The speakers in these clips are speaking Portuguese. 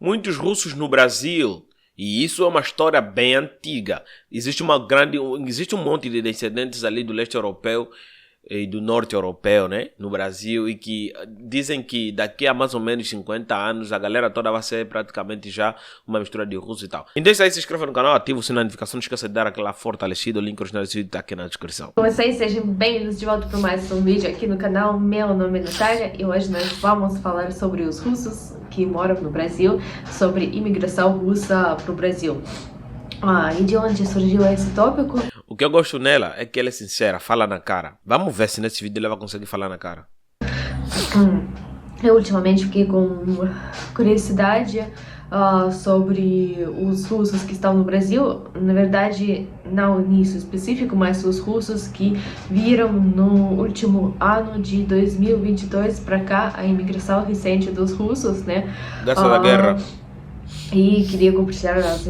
muitos russos no Brasil, e isso é uma história bem antiga. Existe um monte de descendentes ali do leste europeu e do norte europeu, né, no Brasil, e que dizem que daqui a mais ou menos 50 anos a galera toda vai ser praticamente já uma mistura de russo e tal. Então isso aí, se inscreva no canal, ativa o sininho de notificação, não esqueça de dar aquela fortalecida, o link original desse vídeo tá aqui na descrição. Vocês sejam bem-vindos de volta para mais um vídeo aqui no canal. Meu nome é Natália e hoje nós vamos falar sobre os russos que moram no Brasil, sobre imigração russa para o Brasil. E de onde surgiu esse tópico? O que eu gosto nela é que ela é sincera, fala na cara. Vamos ver se nesse vídeo ela vai conseguir falar na cara. Eu ultimamente fiquei com curiosidade sobre os russos que estão no Brasil. Na verdade, não nisso específico, mas os russos que viram no último ano de 2022 para cá a imigração recente dos russos, né? Dessa da guerra. E queria compartilhar as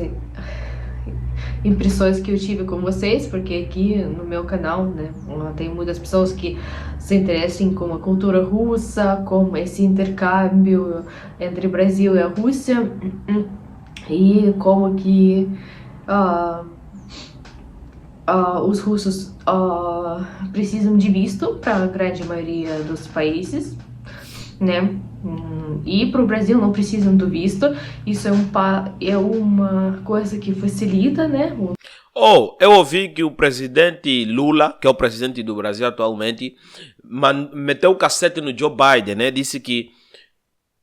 impressões que eu tive com vocês, porque aqui no meu canal, né, tem muitas pessoas que se interessam com a cultura russa, com esse intercâmbio entre Brasil e a Rússia, e como que os russos precisam de visto para a grande maioria dos países, né? E para o Brasil não precisam do visto. Isso é uma coisa que facilita, né? Eu ouvi que o presidente Lula, que é o presidente do Brasil atualmente, meteu o cacete no Joe Biden, né? Disse que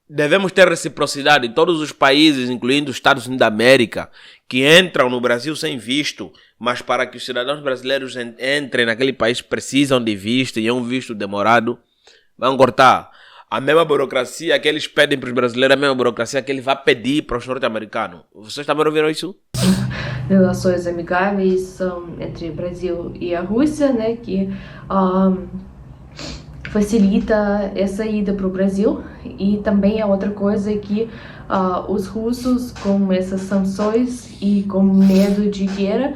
devemos ter reciprocidade em todos os países, incluindo os Estados Unidos da América, que entram no Brasil sem visto, mas para que os cidadãos brasileiros entrem naquele país precisam de visto, e é um visto demorado. Vão cortar a mesma burocracia que eles pedem para os brasileiros, a mesma burocracia que ele vai pedir para os norte-americanos. Vocês também ouviram isso? Relações amigáveis entre o Brasil e a Rússia, né, que facilita essa ida para o Brasil. E também é outra coisa que os russos, com essas sanções e com medo de guerra,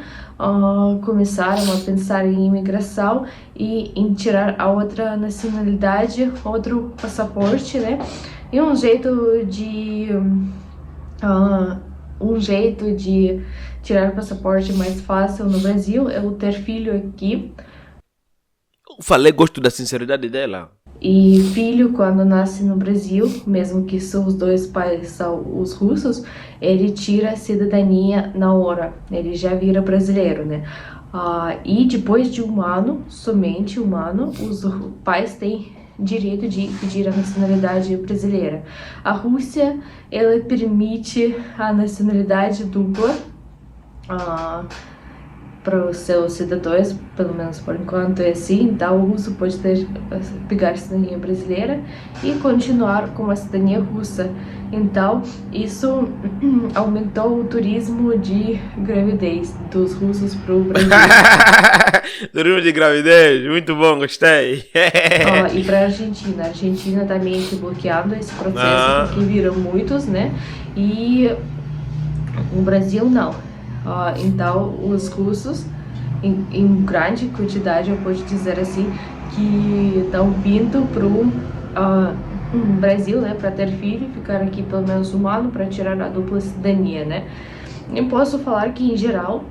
começaram a pensar em imigração e em tirar a outra nacionalidade, outro passaporte, né? E um jeito de tirar o passaporte mais fácil no Brasil é o ter filho aqui. Eu falei, gosto da sinceridade dela. E filho, quando nasce no Brasil, mesmo que seus dois pais são os russos, ele tira a cidadania na hora, ele já vira brasileiro, né? E depois de um ano, somente um ano, os pais têm direito de pedir a nacionalidade brasileira. A Rússia, ela permite a nacionalidade dupla para os seus cidadãos, pelo menos por enquanto é assim. Então o russo pode pegar a cidadania brasileira e continuar com a cidadania russa. Então isso aumentou o turismo de gravidez dos russos para o Brasil. Turismo de gravidez, muito bom, gostei. E para a Argentina tá meio que bloqueando esse processo, porque viram muitos, né? E o Brasil não. Então os russos, em grande quantidade, eu posso dizer assim, que estão vindo para o Brasil, né, para ter filho, ficar aqui pelo menos um ano para tirar a dupla cidadania, né? Eu posso falar que em geral,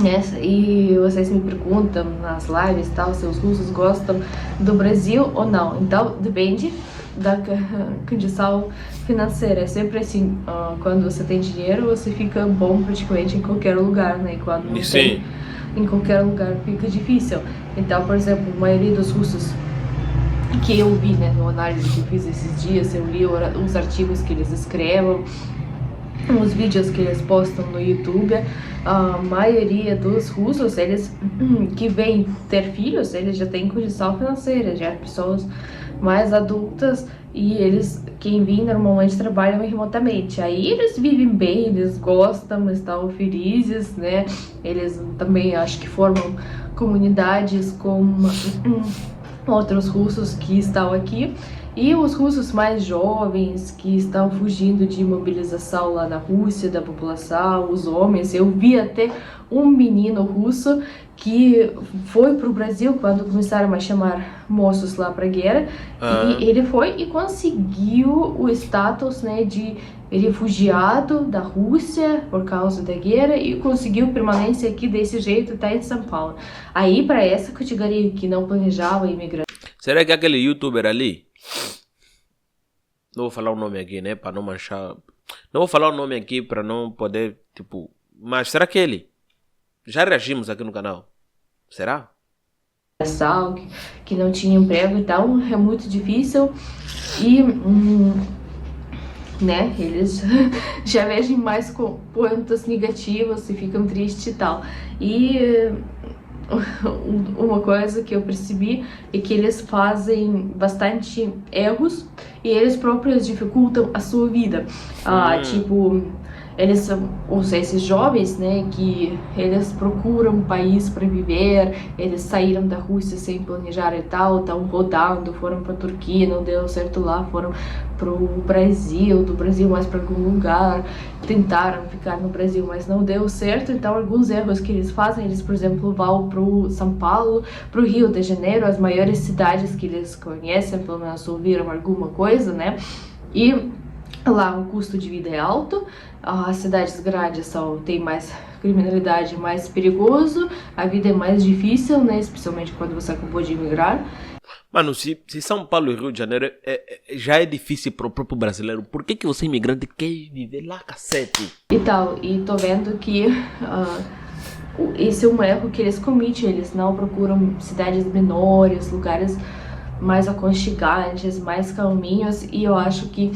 né, e vocês me perguntam nas lives tal, se os russos gostam do Brasil ou não. Então depende da condição financeira. É sempre assim, quando você tem dinheiro, você fica bom praticamente em qualquer lugar, né? E quando não tem, em qualquer lugar fica difícil. Então, por exemplo, a maioria dos russos que eu vi, né, no análise que eu fiz esses dias, eu li os artigos que eles escrevem, os vídeos que eles postam no YouTube, a maioria dos russos, eles que vêm ter filhos, eles já têm condição financeira, já pessoas mais adultas, e eles, quem vem normalmente trabalham remotamente. Aí eles vivem bem, eles gostam, estão felizes, né? Eles também acho que formam comunidades com outros russos que estão aqui. E os russos mais jovens que estão fugindo de mobilização lá na Rússia, da população, os homens. Eu vi até um menino russo que foi para o Brasil quando começaram a chamar moços lá para a guerra. E ele foi e conseguiu o status, né, de refugiado da Rússia por causa da guerra e conseguiu permanência aqui desse jeito, tá em São Paulo. Aí, para essa categoria que não planejava imigração. Será que aquele youtuber ali, não vou falar o nome aqui, né, para não manchar, não vou falar o nome aqui para não poder, tipo, mas será que ele? Já reagimos aqui no canal, será? Que não tinha emprego e tal, é muito difícil e né, eles já veem mais pontos negativos e ficam tristes e tal. E uma coisa que eu percebi é que eles fazem bastante erros e eles próprios dificultam a sua vida. Tipo, eles, esses jovens, né, que eles procuram um país para viver, eles saíram da Rússia sem planejar e tal, estão rodando, foram para a Turquia, não deu certo lá, foram para o Brasil, do Brasil mais para algum lugar, tentaram ficar no Brasil, mas não deu certo. Então, alguns erros que eles fazem, eles, por exemplo, vão para o São Paulo, para o Rio de Janeiro, as maiores cidades que eles conhecem, pelo menos ouviram alguma coisa, né, e lá o custo de vida é alto, as cidades grandes tem mais criminalidade, mais perigoso, a vida é mais difícil, né, especialmente quando você acabou de imigrar. Mano, se São Paulo e Rio de Janeiro já é difícil pro próprio brasileiro, por que você imigrante quer viver lá, cacete? E tal, e tô vendo que esse é um erro que eles cometem, eles não procuram cidades menores, lugares mais aconchegantes, mais calminhos, e eu acho que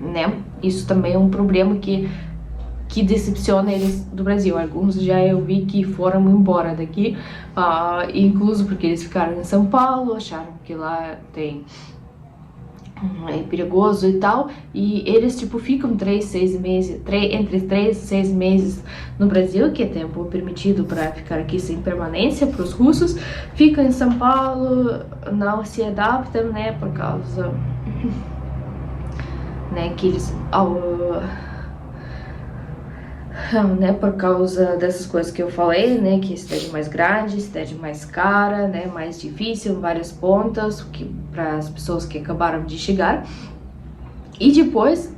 né, isso também é um problema que decepciona eles do Brasil. Alguns já eu vi que foram embora daqui, incluso porque eles ficaram em São Paulo, acharam que lá é perigoso e tal, e eles tipo ficam 3, 6 meses, entre 3 e 6 meses no Brasil, que é tempo permitido para ficar aqui sem permanência para os russos, ficam em São Paulo, não se adaptam, né, por causa né, que eles né, por causa dessas coisas que eu falei, né, que cidade mais grande, cidade mais cara, né, mais difícil, vários pontos para as pessoas que acabaram de chegar. E depois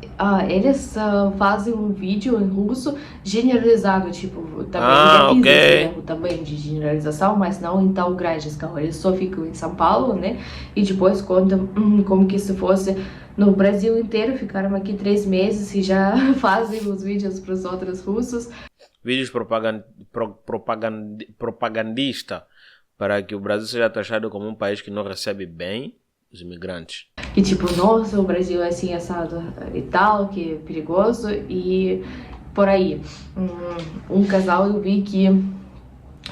eles fazem um vídeo em russo generalizado, tipo, também ok. também de generalização, mas não em tão grande escala. Eles só ficam em São Paulo, né, e depois contam como que se fosse no Brasil inteiro, ficaram aqui 3 meses e já fazem os vídeos para os outros russos. Vídeos propagandista para que o Brasil seja taxado como um país que não recebe bem os imigrantes. E tipo, nossa, o Brasil é assim, assado e tal, que é perigoso e por aí. Um casal eu vi que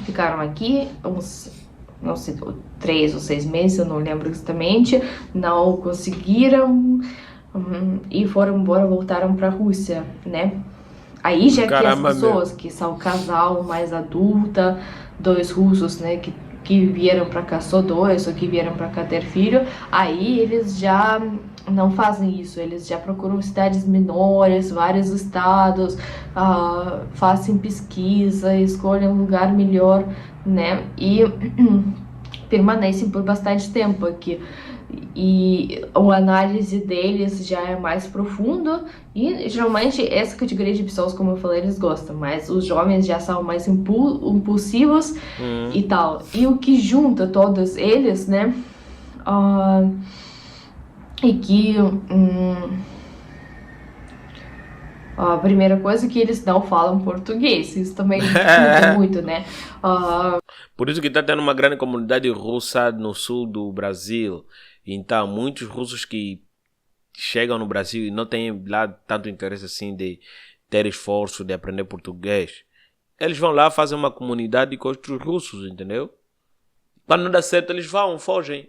ficaram aqui uns, não sei, 3 ou 6 meses, eu não lembro exatamente, não conseguiram e foram embora, voltaram para a Rússia, né? Aí já que as pessoas que são casal mais adulta, 2 russos, né, que vieram para cá, só 2, ou que vieram para cá ter filho, aí eles já não fazem isso, eles já procuram cidades menores, vários estados, fazem pesquisa, escolhem um lugar melhor, né, e permanecem por bastante tempo aqui. E a análise deles já é mais profunda e geralmente essa categoria de pessoas, como eu falei, eles gostam, mas os jovens já são mais impulsivos e tal. E o que junta todos eles, né, é que a primeira coisa é que eles não falam português, isso também muda muito, né. Por isso que está tendo uma grande comunidade russa no sul do Brasil. Então, muitos russos que chegam no Brasil e não têm lá tanto interesse assim de ter esforço de aprender português, eles vão lá fazer uma comunidade com outros russos, entendeu? Quando não dá certo, eles vão, fogem.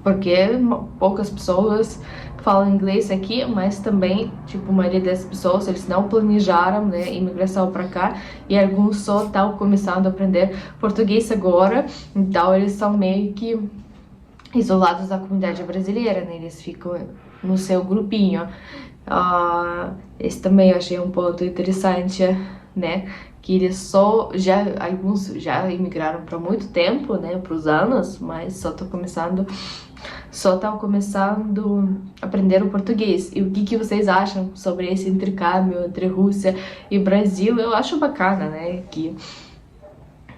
Porque poucas pessoas falam inglês aqui, mas também, tipo, a maioria das pessoas, eles não planejaram, né, imigração para cá, e alguns só estão começando a aprender português agora, então eles são meio que isolados da comunidade brasileira, né, eles ficam no seu grupinho. Esse também eu achei um ponto interessante, né, que eles alguns já imigraram para muito tempo, né, para os anos, mas só estão começando a aprender o português. E o que vocês acham sobre esse intercâmbio entre Rússia e Brasil? Eu acho bacana, né, que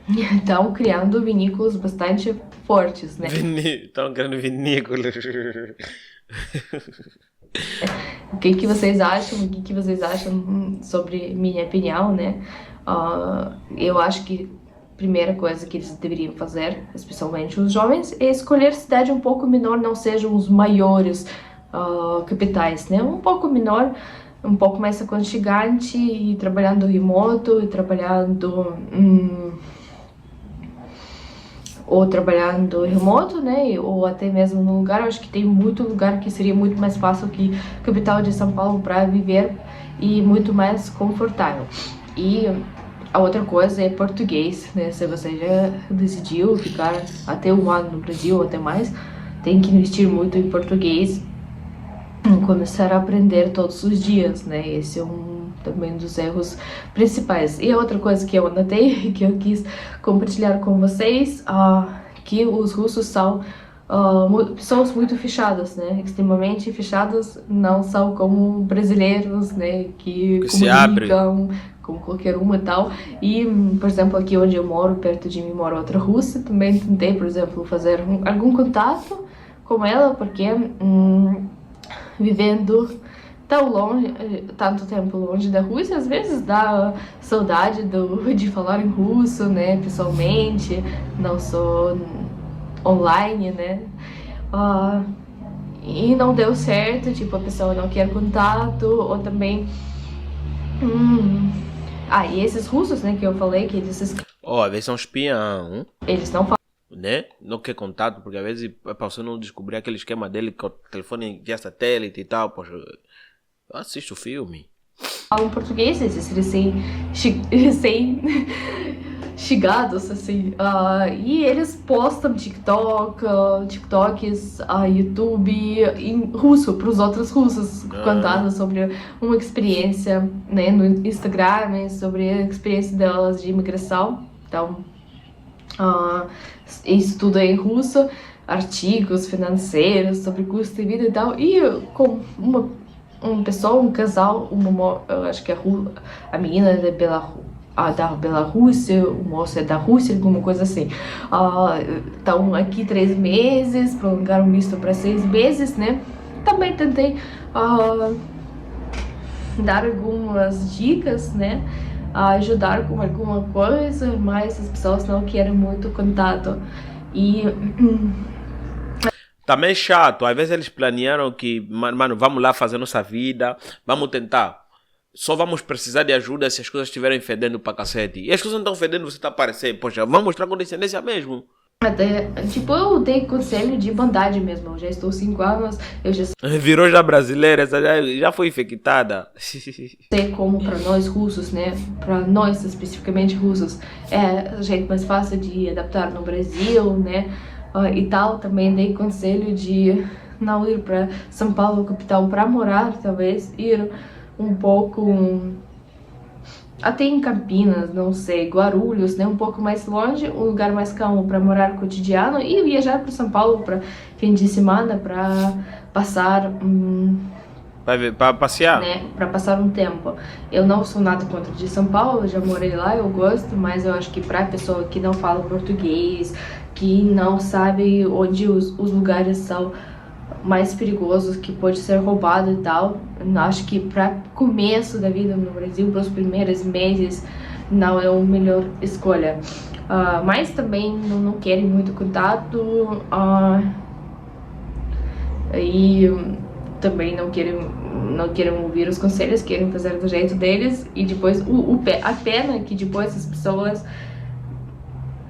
estão criando vinícolas bastante fortes, né? Estão criando vinícolas. O que vocês acham? O que vocês acham sobre minha opinião, né? Eu acho que a primeira coisa que eles deveriam fazer, especialmente os jovens, é escolher cidade um pouco menor, não sejam os maiores capitais, né? Um pouco menor, um pouco mais aconchegante, e trabalhando remoto, e trabalhando né, ou até mesmo no lugar. Eu acho que tem muito lugar que seria muito mais fácil que a capital de São Paulo para viver e muito mais confortável. E a outra coisa é português, né? Se você já decidiu ficar até um ano no Brasil, até mais, tem que investir muito em português, começar a aprender todos os dias, né? Esse é também dos erros principais. E a outra coisa que eu anotei, que eu quis compartilhar com vocês, que os russos são pessoas muito fechadas, né? Extremamente fechadas, não são como brasileiros, né? Que se abre como qualquer uma e tal. E, por exemplo, aqui onde eu moro, perto de mim mora outra russa, também tentei, por exemplo, fazer algum contato com ela, porque vivendo tão longe, tanto tempo longe da Rússia, às vezes dá saudade de falar em russo, né, pessoalmente, não só online, né, e não deu certo, tipo, a pessoa não quer contato, ou também, e esses russos, né, que eu falei, que eles... às vezes são espião. Eles não falam, né? Não quer contato, porque às vezes é para você não descobrir aquele esquema dele com o telefone via satélite e tal, poxa, eu assisto o filme. Falam português, esses recém-chegados, assim, e eles postam TikToks, YouTube em russo para os outros russos, contando sobre uma experiência, né, no Instagram, sobre a experiência delas de imigração. Então, isso tudo é em russo, artigos financeiros sobre custo de vida e tal, e com uma pessoa, um casal, eu acho que a menina é da Bielorrússia, o moço é da Rússia, alguma coisa assim. Estão aqui 3 meses, prolongaram o visto para 6 meses, né? Também tentei dar algumas dicas, né? Ajudar com alguma coisa, mas as pessoas não querem muito contato. E também é chato, às vezes eles planearam que, mano, vamos lá fazer nossa vida, vamos tentar. Só vamos precisar de ajuda se as coisas estiverem fedendo pra cacete. E as coisas não estão fedendo, você tá aparecendo. Poxa, vamos mostrar condescendência mesmo. Até, tipo, eu dei conselho de bondade mesmo. Eu já estou 5 anos, eu já virou já brasileira, já foi infectada. sei como para nós russos, né? Para nós especificamente russos, é o jeito mais fácil de adaptar no Brasil, né? E tal. Também dei conselho de não ir para São Paulo, capital, para morar, talvez ir um pouco até em Campinas, não sei, Guarulhos, né, um pouco mais longe, um lugar mais calmo para morar cotidiano, e viajar para São Paulo para fim de semana, para passar para passear, né, para passar um tempo. Eu não sou nada contra de São Paulo, já morei lá, eu gosto, mas eu acho que para pessoa que não fala português, que não sabe onde os lugares são mais perigosos, que pode ser roubado e tal, eu acho que para começo da vida no Brasil, para os primeiros meses, não é a melhor escolha. Mas também não querem muito contato, e também não querem ouvir os conselhos, querem fazer do jeito deles, e depois a pena é que depois as pessoas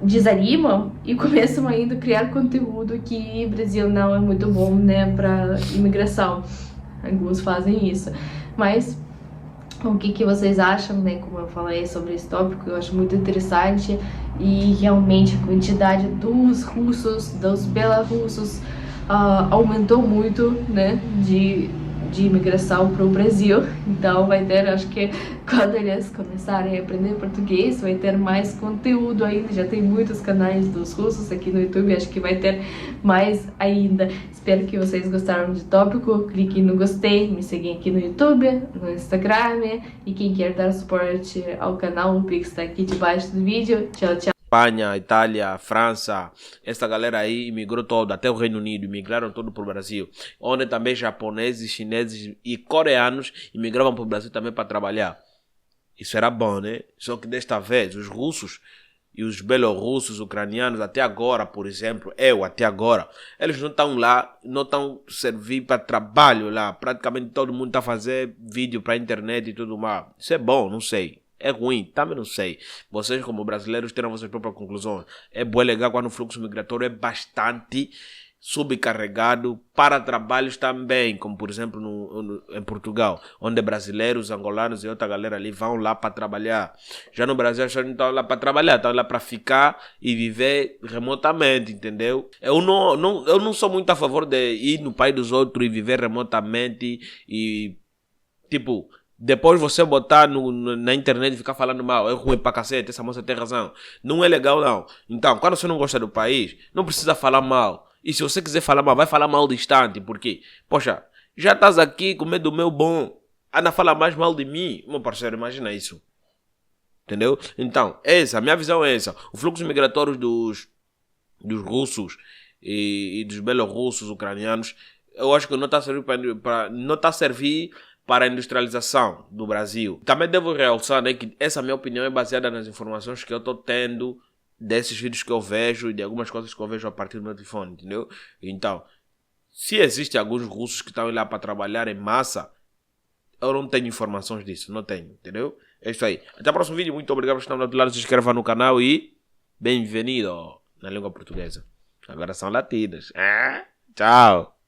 desanimam e começam ainda a criar conteúdo que o Brasil não é muito bom, né, para imigração. Alguns fazem isso. Mas o que vocês acham, né, como eu falei sobre esse tópico, eu acho muito interessante, e realmente a quantidade dos russos, dos belorussos aumentou muito, né, de de imigração para o Brasil. Então vai ter, acho que quando eles começarem a aprender português, vai ter mais conteúdo ainda. Já tem muitos canais dos russos aqui no YouTube, acho que vai ter mais ainda. Espero que vocês gostaram do tópico. Clique no gostei, me seguem aqui no YouTube, no Instagram. E quem quer dar suporte ao canal, o Pix está aqui debaixo do vídeo. Tchau, tchau. Espanha, Itália, França, essa galera aí imigrou todo, até o Reino Unido, imigraram todo para o Brasil. Onde também japoneses, chineses e coreanos imigravam para o Brasil também para trabalhar. Isso era bom, né? Só que desta vez, os russos e os belorussos, ucranianos, até agora, por exemplo, até agora, eles não estão lá, não estão servindo para trabalho lá. Praticamente todo mundo está a fazer vídeo para a internet e tudo mais. Isso é bom, não sei. É ruim, também não sei. Vocês, como brasileiros, terão vossas próprias conclusões. É bom, legal quando o fluxo migratório é bastante subcarregado para trabalhos também, como por exemplo em Portugal, onde brasileiros, angolanos e outra galera ali vão lá para trabalhar. Já no Brasil, já não estão lá para trabalhar, estão lá para ficar e viver remotamente, entendeu? Eu não sou muito a favor de ir no país dos outros e viver remotamente e, tipo, depois você botar na internet e ficar falando mal, é ruim pra cacete, essa moça tem razão. Não é legal, não. Então, quando você não gosta do país, não precisa falar mal. E se você quiser falar mal, vai falar mal distante, porque, poxa, já estás aqui com medo do meu bom, anda a falar mais mal de mim. Meu parceiro, imagina isso. Entendeu? Então, a minha visão é essa. O fluxo migratório dos russos e dos belorussos, ucranianos, eu acho que não está a servir para a industrialização do Brasil. Também devo realçar, né, que essa minha opinião é baseada nas informações que eu estou tendo desses vídeos que eu vejo e de algumas coisas que eu vejo a partir do meu telefone, entendeu? Então, se existem alguns russos que estão lá para trabalhar em massa, eu não tenho informações disso, não tenho, entendeu? É isso aí. Até o próximo vídeo, muito obrigado por estar do outro lado, se inscreva no canal e bem-vindo na língua portuguesa. Agora são latinas. Tchau!